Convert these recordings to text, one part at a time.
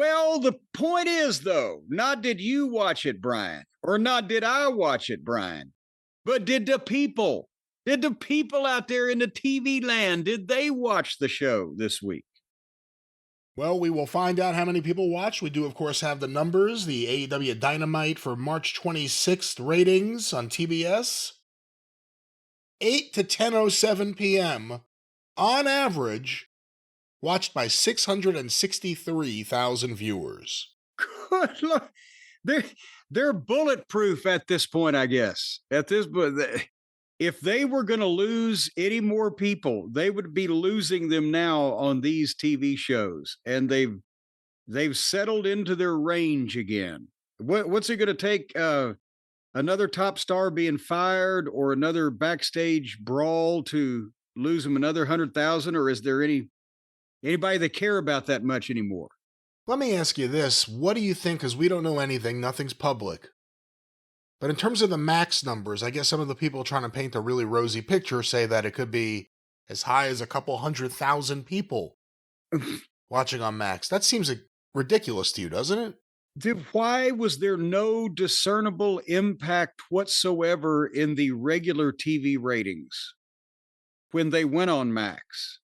Well, the point is, though, not did you watch it, Brian, or not did I watch it, Brian, but did the people? Did the people out there in the TV land, did they watch the show this week? Well, we will find out how many people watch. We do, of course, have the numbers, the AEW Dynamite for March 26th ratings on TBS. 8 to 10:07 p.m., on average, watched by 663,000 viewers. Good Lord. They're bulletproof at this point, I guess. If they were going to lose any more people, they would be losing them now on these TV shows, and they've settled into their range again. What's it going to take? Another top star being fired or another backstage brawl to lose them another 100,000, or is there anybody that care about that much anymore? Let me ask you this. What do you think? Because we don't know anything. Nothing's public. But in terms of the max numbers, I guess some of the people trying to paint a really rosy picture say that it could be as high as a couple 100,000 people watching on Max. That seems ridiculous to you, doesn't it? Why was there no discernible impact whatsoever in the regular TV ratings when they went on Max?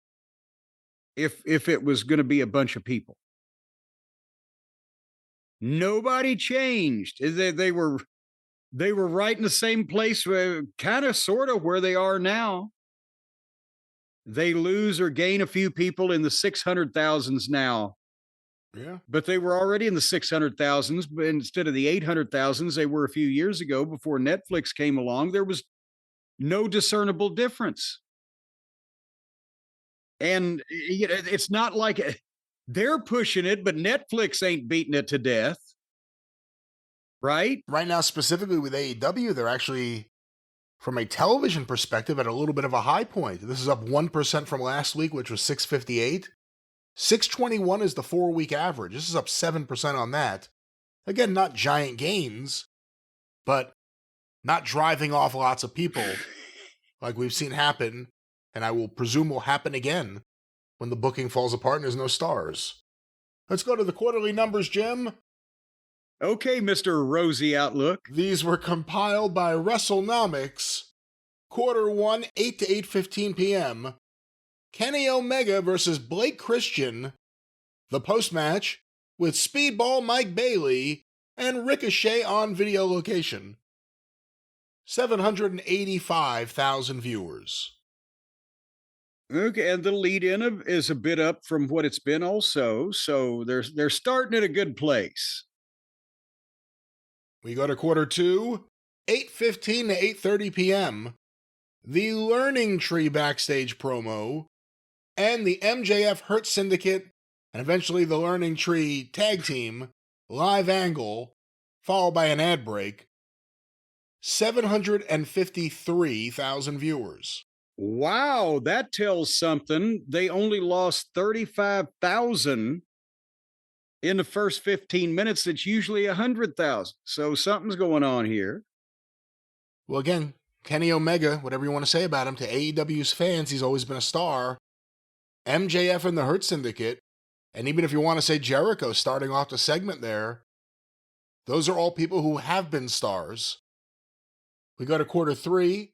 If it was going to be a bunch of people, nobody changed. They were right in the same place, kind of, sort of, where they are now. They lose or gain a few people in the 600,000s now. Yeah. But they were already in the 600,000s, but instead of the 800,000s they were a few years ago before Netflix came along. There was no discernible difference. And it's not like they're pushing it, but Netflix ain't beating it to death. Right? Right now, specifically with AEW, they're actually, from a television perspective, at a little bit of a high point. This is up 1% from last week, which was 658. 621 is the 4-week average. This is up 7% on that. Again, not giant gains, but not driving off lots of people like we've seen happen, and I will presume will happen again when the booking falls apart and there's no stars. Let's go to the quarterly numbers, Jim. Okay, Mr. Rosy Outlook. These were compiled by WrestleNomics. Quarter 1, 8 to 8:15 p.m. Kenny Omega versus Blake Christian. The post-match with Speedball Mike Bailey and Ricochet on video location. 785,000 viewers. Okay, and the lead-in is a bit up from what it's been also, so they're starting at a good place. We go to quarter 2, 8:15 to 8:30 p.m. The Learning Tree backstage promo and the MJF Hurt Syndicate and eventually the Learning Tree tag team live angle, followed by an ad break. 753,000 viewers. Wow, that tells something. They only lost 35,000 in the first 15 minutes. It's usually 100,000. So something's going on here. Well, again, Kenny Omega, whatever you want to say about him, to AEW's fans, he's always been a star. MJF and the Hurt Syndicate, and even if you want to say Jericho starting off the segment there, those are all people who have been stars. We go to quarter 3,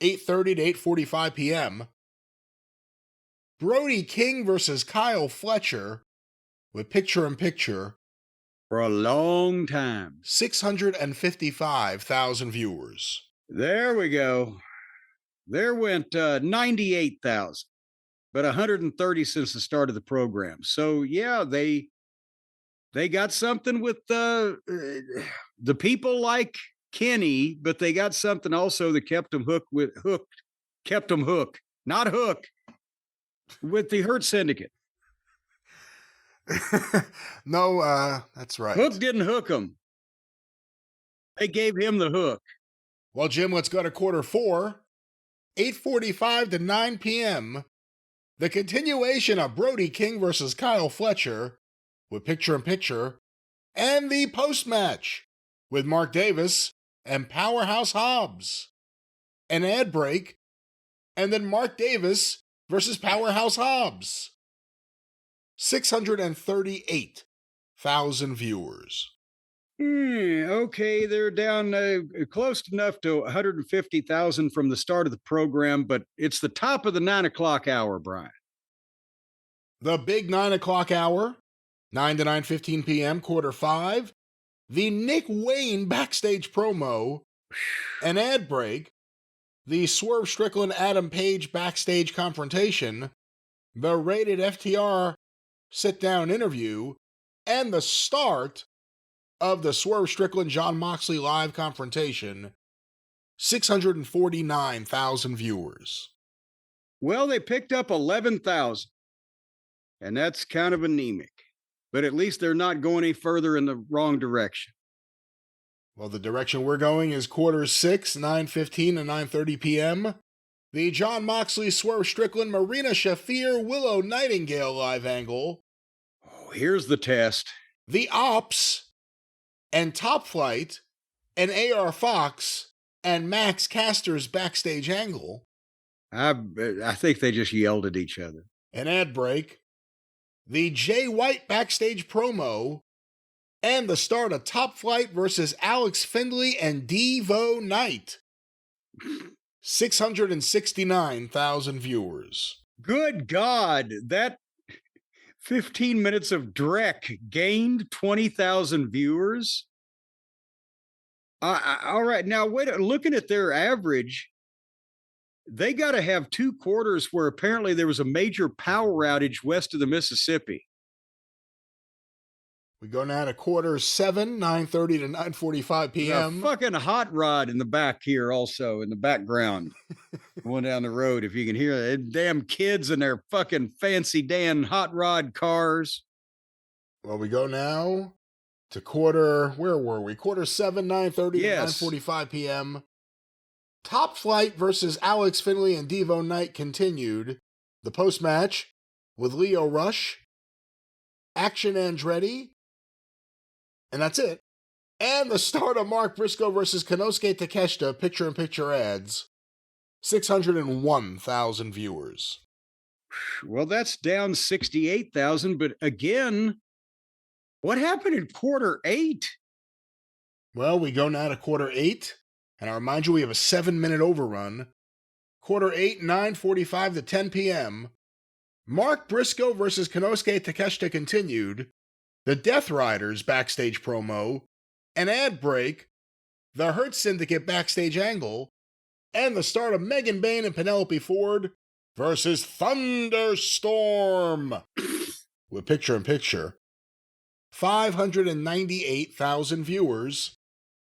8:30 to 8:45 p.m. Brody King versus Kyle Fletcher with picture-in-picture. For a long time. 655,000 viewers. There we go. There went 98,000, but 130 since the start of the program. So yeah, they got something with the people like Kenny, but they got something also that kept them hooked, not hook, with the Hurt Syndicate. No, that's right. Hook didn't hook him. They gave him the hook. Well, Jim, let's go to quarter 4, 8:45 to 9 p.m. The continuation of Brody King versus Kyle Fletcher with picture-in-picture, and the post-match with Mark Davis and Powerhouse Hobbs. An ad break, and then Mark Davis versus Powerhouse Hobbs. 638 viewers. Okay, they're down close enough to 150,000 from the start of the program, but it's the top of the 9 o'clock hour, Brian. The big 9 o'clock hour, 9 to 9:15 p.m., quarter 5. The Nick Wayne backstage promo, an ad break, the Swerve Strickland Adam Page backstage confrontation, the rated FTR sit-down interview, and the start of the Swerve Strickland John Moxley live confrontation. 649,000 viewers. Well, they picked up 11,000, and that's kind of anemic, but at least they're not going any further in the wrong direction. Well, the direction we're going is quarter 6, 9:15 to 9:30 p.m. The John Moxley, Swerve Strickland, Marina Shafir, Willow Nightingale live angle. Oh, here's the test. The Ops and Top Flight and AR Fox and Max Caster's backstage angle. I think they just yelled at each other. An ad break. The Jay White backstage promo. And the start of Top Flight versus Alex Findlay and Devo Knight. 669,000 viewers. Good God, that 15 minutes of Drek gained 20,000 viewers. All right, now wait. Looking at their average, they got to have 2 quarters where apparently there was a major power outage west of the Mississippi. We go now to quarter 7, 9:30 to 9:45 p.m. A fucking hot rod in the back here, also in the background, going down the road. If you can hear it, damn kids in their fucking fancy damn hot rod cars. Well, we go now to quarter. Where were we? Quarter 7, 9:30 to 9:45 p.m. Top Flight versus Alex Finley and Devo Knight continued. The post match with Leo Rush, Action Andretti. And that's it. And the start of Mark Briscoe versus Konosuke Takeshita picture-in-picture ads. 601,000 viewers. Well, that's down 68,000. But again, what happened in quarter 8? Well, we go now to quarter 8. And I remind you, we have a 7-minute overrun. Quarter 8, 9:45 to 10 p.m. Mark Briscoe versus Konosuke Takeshita continued. The Death Riders backstage promo, an ad break, the Hurt Syndicate backstage angle, and the start of Megan Bayne and Penelope Ford versus Thunderstorm with picture-in-picture. 598,000 viewers,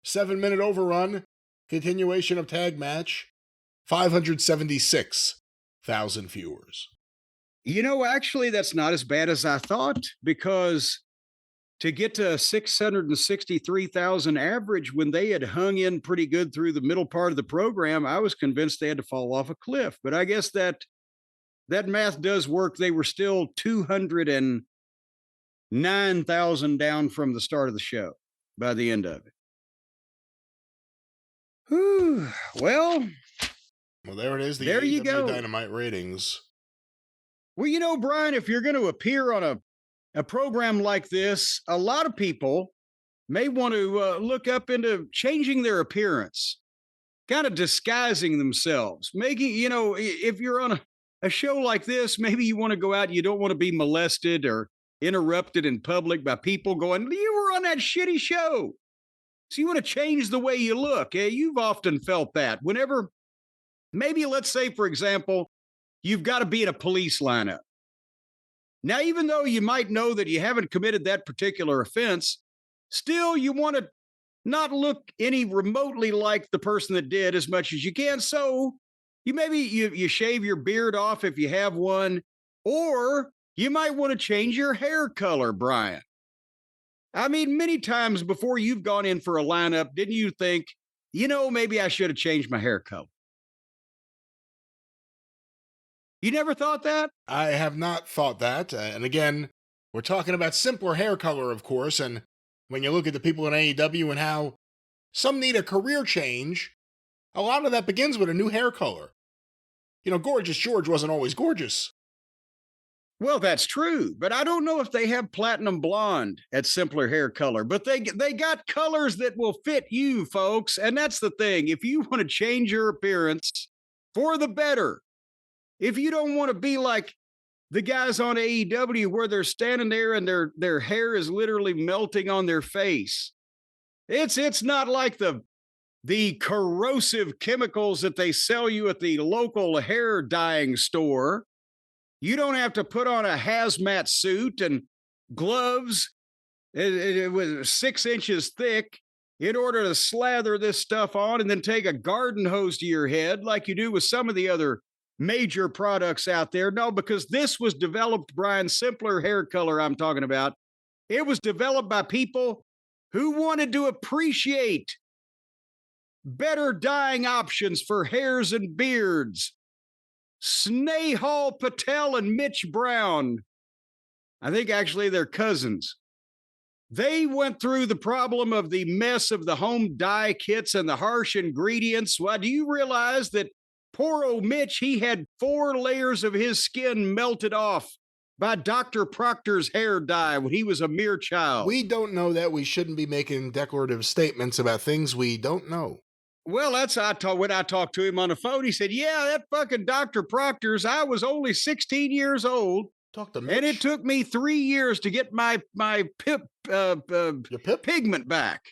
7-minute overrun, continuation of tag match, 576,000 viewers. You know, actually, that's not as bad as I thought, because to get to 663,000 average when they had hung in pretty good through the middle part of the program, I was convinced they had to fall off a cliff. But I guess that math does work. They were still 209,000 down from the start of the show by the end of it. Whew. Well, there it is. The there you AEW go. Dynamite ratings. Well, you know, Brian, if you're going to appear on a program like this, a lot of people may want to look up into changing their appearance, kind of disguising themselves, making, you know, if you're on a show like this, maybe you want to go out, you don't want to be molested or interrupted in public by people going, you were on that shitty show. So you want to change the way you look. You've often felt that whenever, maybe let's say, for example, you've got to be in a police lineup. Now, even though you might know that you haven't committed that particular offense, still you want to not look any remotely like the person that did as much as you can. So you shave your beard off if you have one, or you might want to change your hair color, Brian. I mean, many times before you've gone in for a lineup, didn't you think, you know, maybe I should have changed my hair color? You never thought that? I have not thought that. And again, we're talking about simpler hair color, of course. And when you look at the people in AEW and how some need a career change, a lot of that begins with a new hair color. You know, Gorgeous George wasn't always gorgeous. Well, that's true, but I don't know if they have platinum blonde at Simpler Hair Color, but they got colors that will fit you, folks. And that's the thing. If you want to change your appearance for the better, if you don't want to be like the guys on AEW where they're standing there and their hair is literally melting on their face. It's not like the corrosive chemicals that they sell you at the local hair dyeing store. You don't have to put on a hazmat suit and gloves. It was 6 inches thick in order to slather this stuff on and then take a garden hose to your head like you do with some of the other major products out there. No, because this was developed, Brian, Simpler Hair Color I'm talking about. It was developed by people who wanted to appreciate better dyeing options for hairs and beards. Snehal Patel and Mitch Brown, I think actually they're cousins. They went through the problem of the mess of the home dye kits and the harsh ingredients. Well, do you realize that poor old Mitch, he had 4 layers of his skin melted off by Dr. Proctor's hair dye when he was a mere child? We don't know that. We shouldn't be making declarative statements about things we don't know. Well, when I talked to him on the phone, he said, yeah, that fucking Dr. Proctor's, I was only 16 years old. Talk to Mitch. And it took me 3 years to get my pigment back.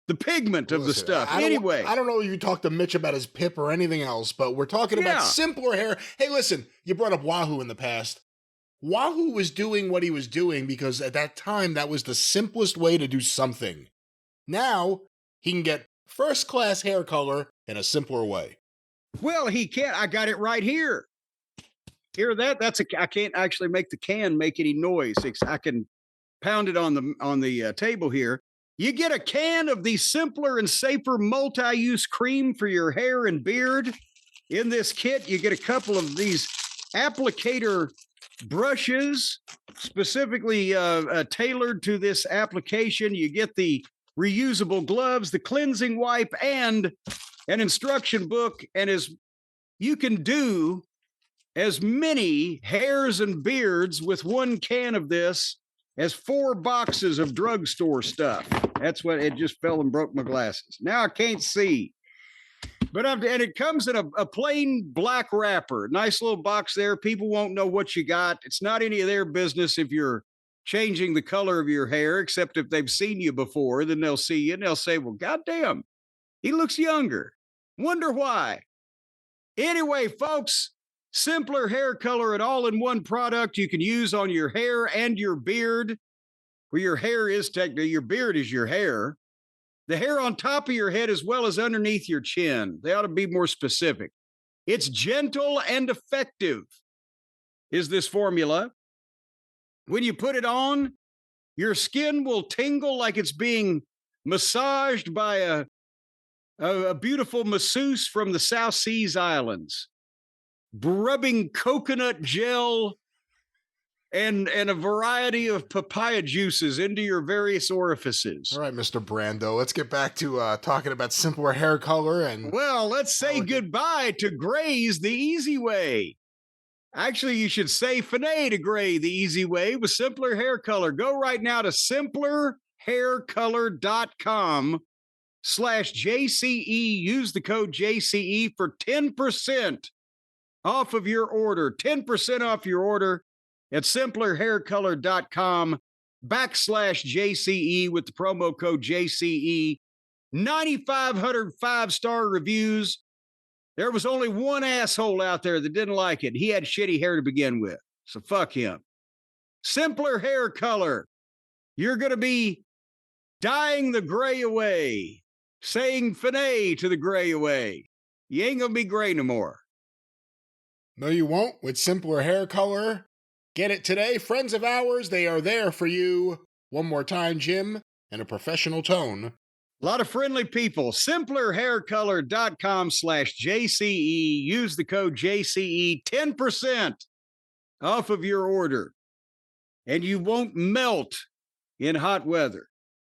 The pigment of the stuff. Anyway. I don't know if you talked to Mitch about his pip or anything else, but we're talking about simpler hair. Hey, listen, you brought up Wahoo in the past. Wahoo was doing what he was doing because at that time, that was the simplest way to do something. Now, he can get first-class hair color in a simpler way. Well, he can't. I got it right here. Hear that? I can't actually make the can make any noise. I can pound it on the table here. You get a can of the simpler and safer multi-use cream for your hair and beard. In this kit, you get a couple of these applicator brushes, specifically tailored to this application. You get the reusable gloves, the cleansing wipe, and an instruction book. And as you can do as many hairs and beards with 1 can of this as 4 boxes of drugstore stuff. That's what it just fell and broke my glasses. Now I can't see. But and it comes in a plain black wrapper. Nice little box there. People won't know what you got. It's not any of their business if you're changing the color of your hair, except if they've seen you before, then they'll see you and they'll say, well, goddamn, he looks younger. Wonder why. Anyway, folks, simpler hair color, an all-in-one product you can use on your hair and your beard. Where your hair is technically, your beard is your hair. The hair on top of your head as well as underneath your chin. They ought to be more specific. It's gentle and effective, is this formula. When you put it on, your skin will tingle like it's being massaged by a beautiful masseuse from the South Seas Islands, rubbing coconut gel and a variety of papaya juices into your various orifices. All right, Mr. Brando, let's get back to talking about simpler hair color. And well, let's say goodbye to grays the easy way. Actually, you should say finay to gray the easy way with simpler hair color. Go right now to simplerhaircolor.com/JCE. Use the code JCE for 10% off of your order. 10% off your order at simplerhaircolor.com/JCE with the promo code JCE. 9,500 5-star reviews. There was only one asshole out there that didn't like it. He had shitty hair to begin with. So fuck him. Simpler hair color. You're going to be dyeing the gray away. Saying finay to the gray away. You ain't going to be gray no more. No, you won't with simpler hair color. Get it today. Friends of ours, they are there for you. One more time, Jim, in a professional tone. A lot of friendly people. Simplerhaircolor.com/JCE. Use the code JCE. 10% off of your order. And you won't melt in hot weather.